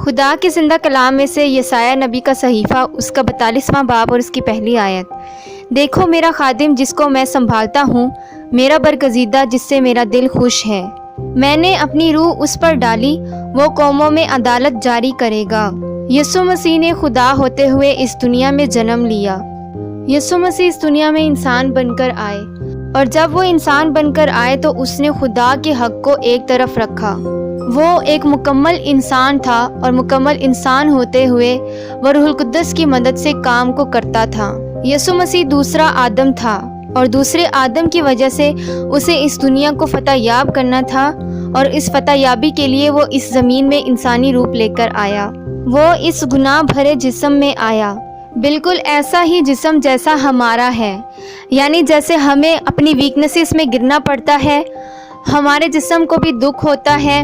خدا کے زندہ کلام میں سے یسایہ نبی کا صحیفہ، اس کا 42واں باب اور اس کی پہلی آیت۔ دیکھو میرا خادم جس کو میں سنبھالتا ہوں، میرا برگزیدہ جس سے میرا دل خوش ہے۔ میں نے اپنی روح اس پر ڈالی، وہ قوموں میں عدالت جاری کرے گا۔ یسوع مسیح نے خدا ہوتے ہوئے اس دنیا میں جنم لیا۔ یسوع مسیح اس دنیا میں انسان بن کر آئے، اور جب وہ انسان بن کر آئے تو اس نے خدا کے حق کو ایک طرف رکھا۔ وہ ایک مکمل انسان تھا، اور مکمل انسان ہوتے ہوئے وہ روح القدس کی مدد سے کام کو کرتا تھا۔ یسوع مسیح دوسرا آدم تھا، اور دوسرے آدم کی وجہ سے اسے اس دنیا کو فتح یاب کرنا تھا، اور اس فتح یابی کے لیے وہ اس زمین میں انسانی روپ لے کر آیا۔ وہ اس گناہ بھرے جسم میں آیا، بالکل ایسا ہی جسم جیسا ہمارا ہے، یعنی جیسے ہمیں اپنی ویکنسز میں گرنا پڑتا ہے، ہمارے جسم کو بھی دکھ ہوتا ہے،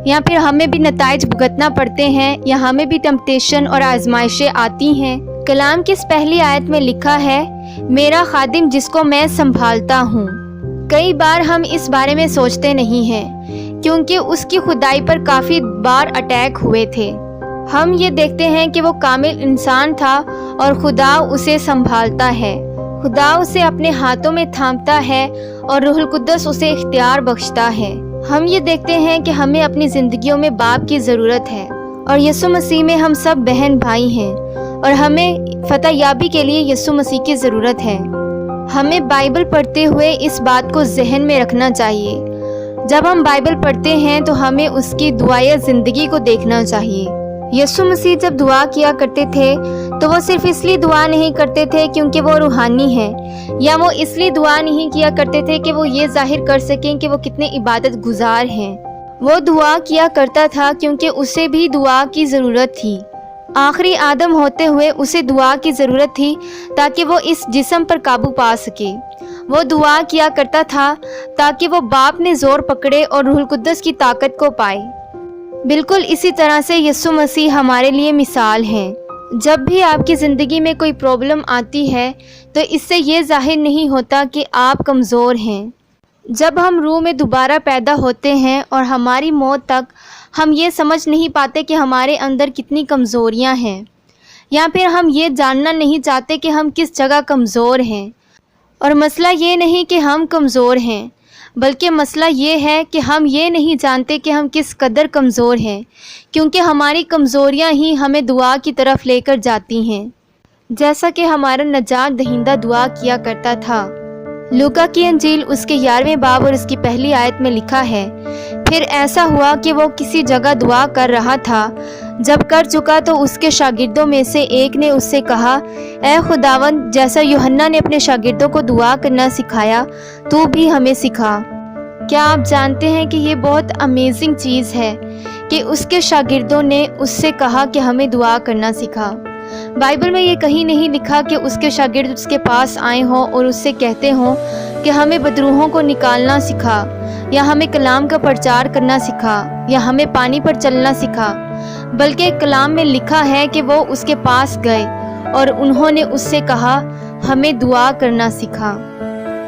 یا پھر ہمیں بھی نتائج بھگتنا پڑتے ہیں، یا ہمیں بھی ٹمپٹیشن اور آزمائشیں آتی ہیں۔ کلام کی اس پہلی آیت میں لکھا ہے، میرا خادم جس کو میں سنبھالتا ہوں۔ کئی بار ہم اس بارے میں سوچتے نہیں ہیں، کیونکہ اس کی خدائی پر کافی بار اٹیک ہوئے تھے۔ ہم یہ دیکھتے ہیں کہ وہ کامل انسان تھا اور خدا اسے سنبھالتا ہے۔ خدا اسے اپنے ہاتھوں میں تھامتا ہے اور روح القدس اسے اختیار بخشتا ہے۔ ہم یہ دیکھتے ہیں کہ ہمیں اپنی زندگیوں میں باپ کی ضرورت ہے، اور یسوع مسیح میں ہم سب بہن بھائی ہیں، اور ہمیں فتح یابی کے لیے یسوع مسیح کی ضرورت ہے۔ ہمیں بائبل پڑھتے ہوئے اس بات کو ذہن میں رکھنا چاہیے۔ جب ہم بائبل پڑھتے ہیں تو ہمیں اس کی دعائے زندگی کو دیکھنا چاہیے۔ یسوع مسیح جب دعا کیا کرتے تھے تو وہ صرف اس لیے دعا نہیں کرتے تھے کیونکہ وہ روحانی ہیں، یا وہ اس لیے دعا نہیں کیا کرتے تھے کہ وہ یہ ظاہر کر سکیں کہ وہ کتنے عبادت گزار ہیں۔ وہ دعا کیا کرتا تھا کیونکہ اسے بھی دعا کی ضرورت تھی۔ آخری آدم ہوتے ہوئے اسے دعا کی ضرورت تھی تاکہ وہ اس جسم پر قابو پا سکے۔ وہ دعا کیا کرتا تھا تاکہ وہ باپ نے زور پکڑے اور روح القدس کی طاقت کو پائے۔ بالکل اسی طرح سے یسوع مسیح ہمارے لیے مثال ہیں۔ جب بھی آپ کی زندگی میں کوئی پرابلم آتی ہے تو اس سے یہ ظاہر نہیں ہوتا کہ آپ کمزور ہیں۔ جب ہم روح میں دوبارہ پیدا ہوتے ہیں اور ہماری موت تک ہم یہ سمجھ نہیں پاتے کہ ہمارے اندر کتنی کمزوریاں ہیں، یا پھر ہم یہ جاننا نہیں چاہتے کہ ہم کس جگہ کمزور ہیں۔ اور مسئلہ یہ نہیں کہ ہم کمزور ہیں، بلکہ مسئلہ یہ ہے کہ ہم یہ نہیں جانتے کہ ہم کس قدر کمزور ہیں، کیونکہ ہماری کمزوریاں ہی ہمیں دعا کی طرف لے کر جاتی ہیں، جیسا کہ ہمارا نجات دہندہ دعا کیا کرتا تھا۔ لوکا کی انجیل اس کے 11ویں باب اور اس کی پہلی آیت میں لکھا ہے، پھر ایسا ہوا کہ وہ کسی جگہ دعا کر رہا تھا۔ جب کر چکا تو اس کے شاگردوں میں سے ایک نے اس سے کہا، اے خداوند، جیسا یوحنا نے اپنے شاگردوں کو دعا کرنا سکھایا، تو بھی ہمیں سکھا۔ کیا آپ جانتے ہیں کہ یہ بہت امیزنگ چیز ہے کہ اس کے شاگردوں نے اس سے کہا کہ ہمیں دعا کرنا سکھا۔ بائبل میں یہ کہیں نہیں لکھا کہ اس کے شاگرد اس کے پاس آئے ہوں اور اس سے کہتے ہوں کہ ہمیں بدروحوں کو نکالنا سکھا، یا ہمیں کلام کا پرچار کرنا سکھا، یا ہمیں پانی پر چلنا سکھا، بلکہ کلام میں لکھا ہے کہ وہ اس کے پاس گئے اور انہوں نے اس سے کہا، ہمیں دعا کرنا سکھا۔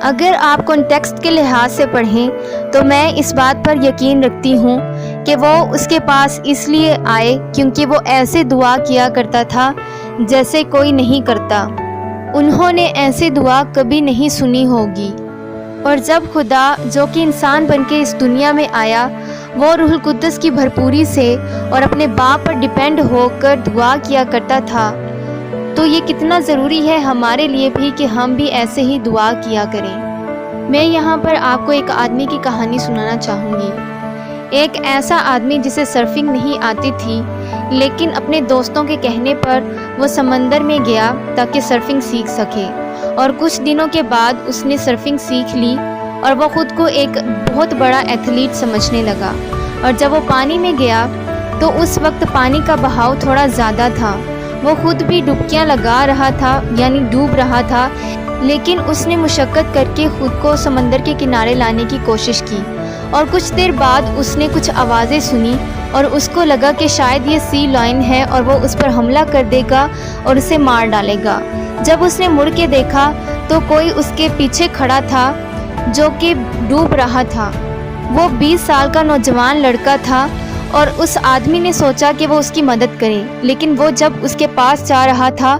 اگر آپ کانٹیکسٹ کے لحاظ سے پڑھیں تو میں اس بات پر یقین رکھتی ہوں کہ وہ اس کے پاس اس لیے آئے کیونکہ وہ ایسے دعا کیا کرتا تھا جیسے کوئی نہیں کرتا۔ انہوں نے ایسی دعا کبھی نہیں سنی ہوگی۔ اور جب خدا جو کہ انسان بن کے اس دنیا میں آیا، وہ روح القدس کی بھرپوری سے اور اپنے باپ پر ڈیپینڈ ہو کر دعا کیا کرتا تھا، تو یہ کتنا ضروری ہے ہمارے لیے بھی کہ ہم بھی ایسے ہی دعا کیا کریں۔ میں یہاں پر آپ کو ایک آدمی کی کہانی سنانا چاہوں گی۔ ایک ایسا آدمی جسے سرفنگ نہیں آتی تھی، لیکن اپنے دوستوں کے کہنے پر وہ سمندر میں گیا تاکہ سرفنگ سیکھ سکے، اور کچھ دنوں کے بعد اس نے سرفنگ سیکھ لی اور وہ خود کو ایک بہت بڑا ایتھلیٹ سمجھنے لگا۔ اور جب وہ پانی میں گیا تو اس وقت پانی کا بہاؤ تھوڑا زیادہ تھا، وہ خود بھی ڈبکیاں لگا رہا تھا، یعنی ڈوب رہا تھا، لیکن اس نے مشقت کر کے خود کو سمندر کے کنارے لانے کی کوشش کی۔ اور کچھ دیر بعد اس نے کچھ آوازیں سنی اور اس کو لگا کہ شاید یہ سی لائن ہے اور وہ اس پر حملہ کر دے گا اور اسے مار ڈالے گا۔ جب اس نے مڑ کے دیکھا تو کوئی اس کے پیچھے کھڑا تھا جو کہ ڈوب رہا تھا۔ وہ 20 سال کا نوجوان لڑکا تھا اور اس آدمی نے سوچا کہ وہ اس کی مدد کرے، لیکن وہ جب اس کے پاس جا رہا تھا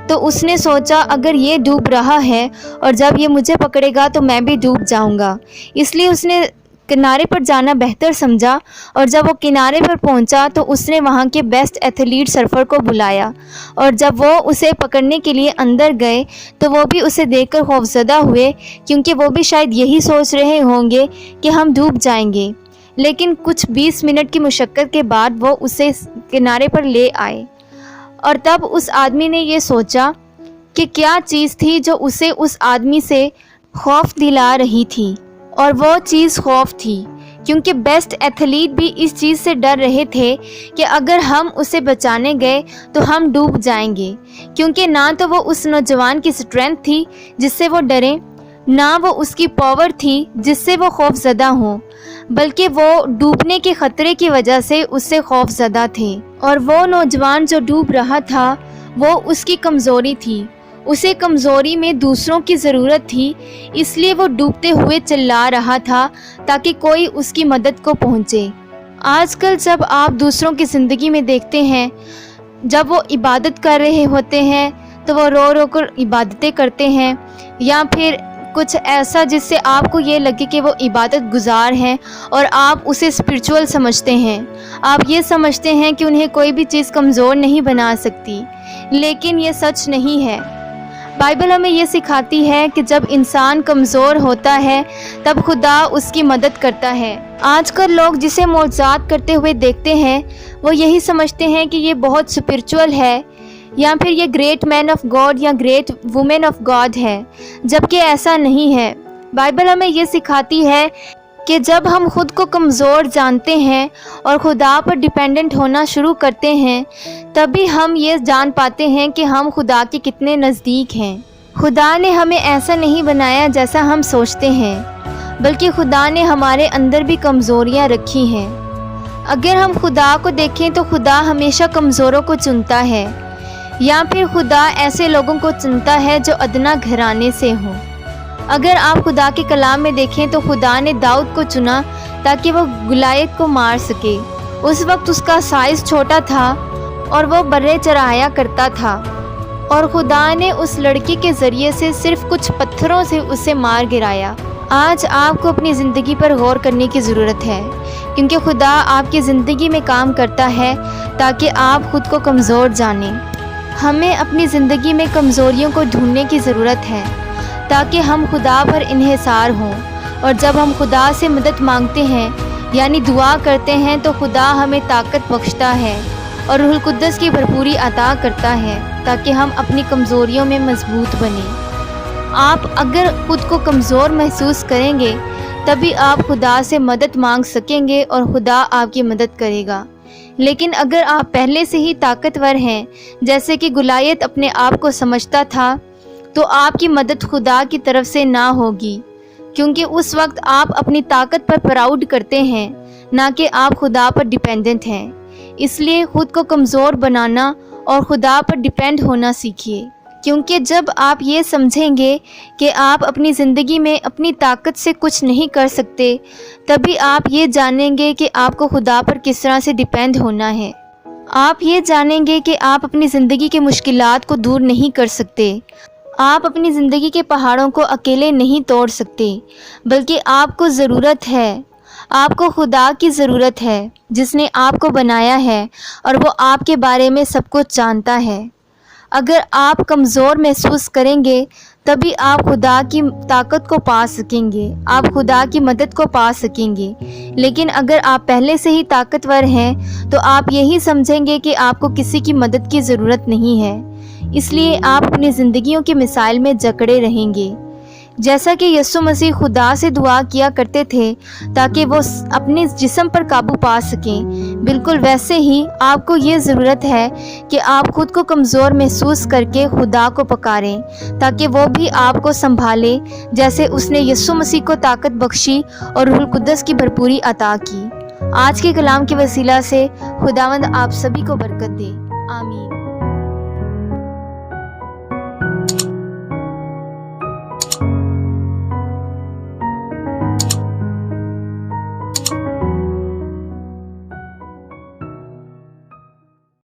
تو اس نے سوچا اگر یہ ڈوب رہا ہے اور جب یہ مجھے پکڑے گا تو میں بھی ڈوب جاؤں گا، اس لیے اس نے کنارے پر جانا بہتر سمجھا۔ اور جب وہ کنارے پر پہنچا تو اس نے وہاں کے بیسٹ ایتھلیٹ سرفر کو بلایا، اور جب وہ اسے پکڑنے کے لیے اندر گئے تو وہ بھی اسے دیکھ کر خوفزدہ ہوئے، کیونکہ وہ بھی شاید یہی سوچ رہے ہوں گے کہ ہم ڈوب جائیں گے۔ لیکن کچھ 20 منٹ کی مشقت کے بعد وہ اسے کنارے پر لے آئے، اور تب اس آدمی نے یہ سوچا کہ کیا چیز تھی جو اسے اس آدمی سے خوف دلا رہی تھی، اور وہ چیز خوف تھی، کیونکہ بیسٹ ایتھلیٹ بھی اس چیز سے ڈر رہے تھے کہ اگر ہم اسے بچانے گئے تو ہم ڈوب جائیں گے، کیونکہ نہ تو وہ اس نوجوان کی اسٹرینتھ تھی جس سے وہ ڈریں، نہ وہ اس کی پاور تھی جس سے وہ خوف زدہ ہوں، بلکہ وہ ڈوبنے کے خطرے کی وجہ سے اس سے خوف زدہ تھے۔ اور وہ نوجوان جو ڈوب رہا تھا وہ اس کی کمزوری تھی، اسے کمزوری میں دوسروں کی ضرورت تھی، اس لیے وہ ڈوبتے ہوئے چلا رہا تھا تاکہ کوئی اس کی مدد کو پہنچے۔ آج کل جب آپ دوسروں کی زندگی میں دیکھتے ہیں، جب وہ عبادت کر رہے ہوتے ہیں تو وہ رو رو کر عبادتیں کرتے ہیں، یا پھر کچھ ایسا جس سے آپ کو یہ لگے کہ وہ عبادت گزار ہیں اور آپ اسے اسپرچول سمجھتے ہیں، آپ یہ سمجھتے ہیں کہ انہیں کوئی بھی چیز کمزور نہیں بنا سکتی، لیکن یہ سچ نہیں ہے۔ بائبل ہمیں یہ سکھاتی ہے کہ جب انسان کمزور ہوتا ہے تب خدا اس کی مدد کرتا ہے۔ آج کل لوگ جسے معجزات کرتے ہوئے دیکھتے ہیں وہ یہی سمجھتے ہیں کہ یہ بہت اسپرچول ہے، یا پھر یہ گریٹ مین آف گاڈ یا گریٹ وومن آف گاڈ ہے، جبکہ ایسا نہیں ہے۔ بائبل ہمیں یہ سکھاتی ہے کہ جب ہم خود کو کمزور جانتے ہیں اور خدا پر ڈیپینڈنٹ ہونا شروع کرتے ہیں تبھی ہم یہ جان پاتے ہیں کہ ہم خدا کے کتنے نزدیک ہیں۔ خدا نے ہمیں ایسا نہیں بنایا جیسا ہم سوچتے ہیں، بلکہ خدا نے ہمارے اندر بھی کمزوریاں رکھی ہیں۔ اگر ہم خدا کو دیکھیں تو خدا ہمیشہ کمزوروں کو چنتا ہے، یا پھر خدا ایسے لوگوں کو چنتا ہے جو ادنا گھرانے سے ہوں۔ اگر آپ خدا کے کلام میں دیکھیں تو خدا نے داؤد کو چنا تاکہ وہ گلیات کو مار سکے۔ اس وقت اس کا سائز چھوٹا تھا اور وہ برے چرایا کرتا تھا، اور خدا نے اس لڑکی کے ذریعے سے صرف کچھ پتھروں سے اسے مار گرایا۔ آج آپ کو اپنی زندگی پر غور کرنے کی ضرورت ہے، کیونکہ خدا آپ کی زندگی میں کام کرتا ہے تاکہ آپ خود کو کمزور جانیں۔ ہمیں اپنی زندگی میں کمزوریوں کو ڈھونڈنے کی ضرورت ہے تاکہ ہم خدا پر انحصار ہوں، اور جب ہم خدا سے مدد مانگتے ہیں یعنی دعا کرتے ہیں تو خدا ہمیں طاقت بخشتا ہے اور روح القدس کی بھرپوری عطا کرتا ہے تاکہ ہم اپنی کمزوریوں میں مضبوط بنیں۔ آپ اگر خود کو کمزور محسوس کریں گے تبھی آپ خدا سے مدد مانگ سکیں گے اور خدا آپ کی مدد کرے گا۔ لیکن اگر آپ پہلے سے ہی طاقتور ہیں جیسے کہ گلیات اپنے آپ کو سمجھتا تھا تو آپ کی مدد خدا کی طرف سے نہ ہوگی، کیونکہ اس وقت آپ اپنی طاقت پر پراؤڈ کرتے ہیں، نہ کہ آپ خدا پر ڈیپینڈنٹ ہیں۔ اس لیے خود کو کمزور بنانا اور خدا پر ڈیپینڈ ہونا سیکھیے، کیونکہ جب آپ یہ سمجھیں گے کہ آپ اپنی زندگی میں اپنی طاقت سے کچھ نہیں کر سکتے تبھی آپ یہ جانیں گے کہ آپ کو خدا پر کس طرح سے ڈیپینڈ ہونا ہے۔ آپ یہ جانیں گے کہ آپ اپنی زندگی کے مشکلات کو دور نہیں کر سکتے، آپ اپنی زندگی کے پہاڑوں کو اکیلے نہیں توڑ سکتے، بلکہ آپ کو ضرورت ہے، آپ کو خدا کی ضرورت ہے جس نے آپ کو بنایا ہے اور وہ آپ کے بارے میں سب کچھ جانتا ہے۔ اگر آپ کمزور محسوس کریں گے تبھی آپ خدا کی طاقت کو پا سکیں گے، آپ خدا کی مدد کو پا سکیں گے۔ لیکن اگر آپ پہلے سے ہی طاقتور ہیں تو آپ یہی سمجھیں گے کہ آپ کو کسی کی مدد کی ضرورت نہیں ہے، اس لیے آپ اپنی زندگیوں کے مسائل میں جکڑے رہیں گے۔ جیسا کہ یسوع مسیح خدا سے دعا کیا کرتے تھے تاکہ وہ اپنے جسم پر قابو پا سکیں، بالکل ویسے ہی آپ کو یہ ضرورت ہے کہ آپ خود کو کمزور محسوس کر کے خدا کو پکاریں تاکہ وہ بھی آپ کو سنبھالے جیسے اس نے یسوع مسیح کو طاقت بخشی اور روح القدس کی بھرپوری عطا کی۔ آج کے کلام کے وسیلہ سے خداوند آپ سبھی کو برکت دے، آمین۔